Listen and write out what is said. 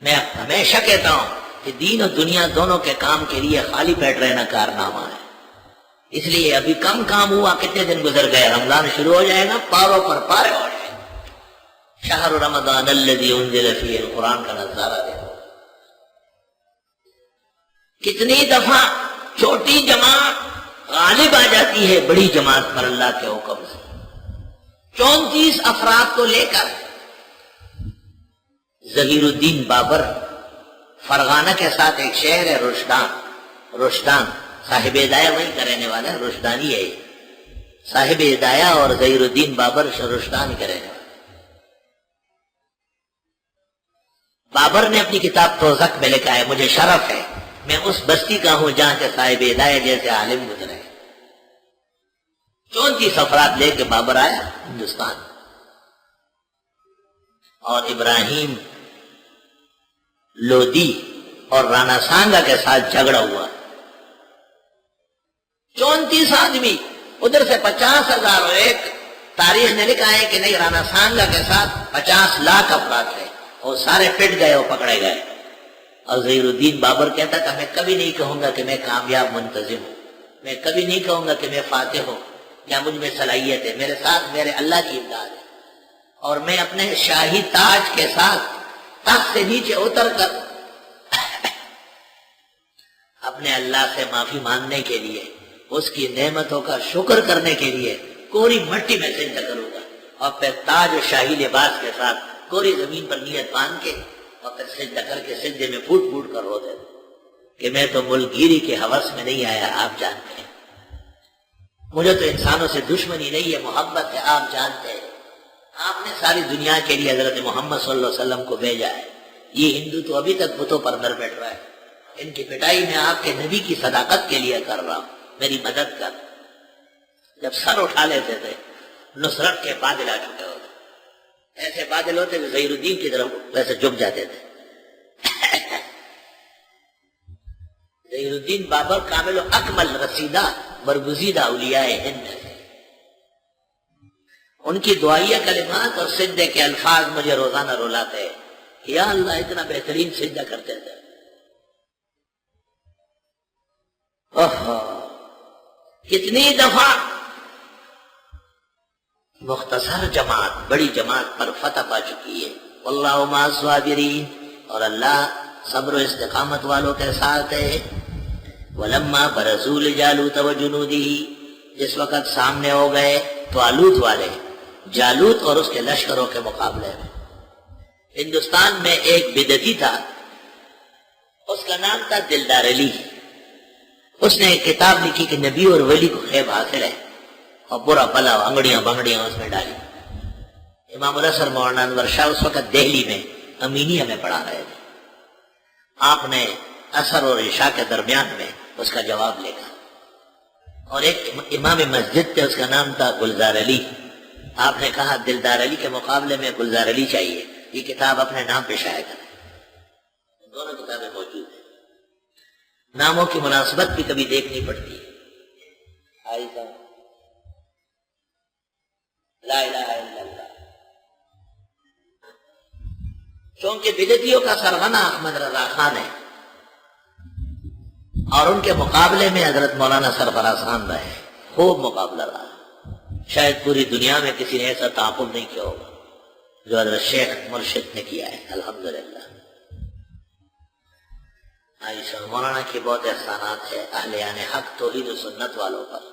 میں ہمیشہ کہتا ہوں کہ دین و دنیا دونوں کے کام کے لیے خالی پیٹ رہنا کارنامہ ہے. اس لیے ابھی کم کام ہوا, کتنے دن گزر گئے, رمضان شروع ہو جائے گا, پاروں پر پارے ہو جائے گا. شہر رمضان الذی انزل فیہ القرآن کا نظارہ دیکھو. کتنی دفعہ چھوٹی جماعت غالب آ جاتی ہے بڑی جماعت پر اللہ کے حکم سے. 34 افراد کو لے کر ظہیر الدین بابر, فرغانہ کے ساتھ ایک شہر ہے رشدان, صاحب ہدایہ وہیں کا رہنے والا ہے, رشدانی ہے. صاحب ہدایہ اور ظہیر الدین بابر رشدان کے رہنے والے. بابر نے اپنی کتاب توزق میں لکھا ہے, مجھے شرف ہے میں اس بستی کا ہوں جہاں کے صاحب ہدایہ جیسے عالم گزرے. 34 افراد لے کے بابر آیا ہندوستان, اور ابراہیم لودھی اور رانا سانگا کے ساتھ جھگڑا ہوا. 34 آدمی, ادھر سے 50,000. اور ایک تاریخ نے لکھا ہے کہ نہیں, رانا سانگا کے ساتھ 50 لاکھ افراد تھے, اور سارے پٹ گئے اور پکڑے گئے. اور ظہیر الدین بابر کہتا تھا میں کبھی نہیں کہوں گا کہ میں کامیاب منتظم ہوں, میں کبھی نہیں کہوں گا کہ میں فاتح ہوں, کیا مجھ میں صلاحیت ہے, میرے ساتھ میرے اللہ کی امداد ہے. اور میں اپنے شاہی تاج کے ساتھ تخت سے نیچے اتر کر اپنے اللہ سے معافی مانگنے کے لیے, اس کی نعمتوں کا شکر کرنے کے لیے کوری مٹی میں سجدہ کروں گا, اور پھر تاج و شاہی لباس کے ساتھ کوری زمین پر نیت باندھ کے اور پھر سجدہ کر کے سجدے میں پھوٹ پھوٹ کر رو دے کہ میں تو ملک گیری کے ہوس میں نہیں آیا, آپ جانتے ہیں. مجھے تو انسانوں سے دشمنی نہیں ہے, محبت ہے, آپ جانتے ہیں. آپ نے ساری دنیا کے لیے حضرت محمد صلی اللہ علیہ وسلم کو بھیجا ہے. یہ ہندو تو ابھی تک بتوں پر مر بیٹھ رہا ہے. ان کی پٹائی میں آپ کے نبی کی صداقت کے لیے کر رہا ہوں, میری مدد کر. جب سر اٹھا لیتے تھے نصرت کے بادل آ چکے ہوتے, ایسے بادل ہوتے کہ ظہیر الدین کی طرف ویسے جھک جاتے تھے. ظہیر الدین بابر کامل و اکمل رسیدہ برگزیدہ اولیاء ہند ہے. ان کی دعائیہ کلمات اور سجدے کے الفاظ مجھے روزانہ رلاتے ہیں. یا اللہ, اتنا بہترین سجدہ کرتے تھے. کتنی دفعہ مختصر جماعت بڑی جماعت پر فتح پا چکی ہے. واللہ مع الصابرین, اور اللہ صبر و استقامت والوں کے ساتھ ہے. ولما برزوا لجالوت وجنودہ, جس وقت سامنے ہو گئے طالوت والے جالوت اور اس کے لشکروں کے مقابلے میں. ہندوستان میں ایک بدعتی تھا, اس کا نام تھا دلدار علی. اس نے ایک کتاب لکھی کہ نبی اور ولی کو خیب حاصل ہے, اور برا بلا انگڑیاں بنگڑیاں اس میں ڈالی. امام الحسن مولانا انور شاہ اس وقت دہلی میں امینیہ میں پڑھا رہے تھے. آپ نے عصر اور عشاء کے درمیان میں اس کا جواب لکھا, اور ایک امام مسجد تھے, اس کا نام تھا گلزار علی. آپ نے کہا دلدار علی کے مقابلے میں گلزار علی چاہیے, یہ کتاب اپنے نام پہ شائع کریں. دونوں کتابیں موجود ہیں, ناموں کی مناسبت بھی کبھی دیکھنی پڑتی ہے. لا الہ الا اللہ. چونکہ بدعتیوں کا سرغنہ احمد رضا خان ہے, اور ان کے مقابلے میں حضرت مولانا سرفراز خان رہے. خوب مقابلہ رہا, شاید پوری دنیا میں کسی نے ایسا تعاقب نہیں کیا ہوگا جو حضرت شیخ مرشد نے کیا ہے. الحمدللہ. عائشہ مولانا کی بہت احسانات ہے اہل یعنی حق توحید و سنت والوں پر.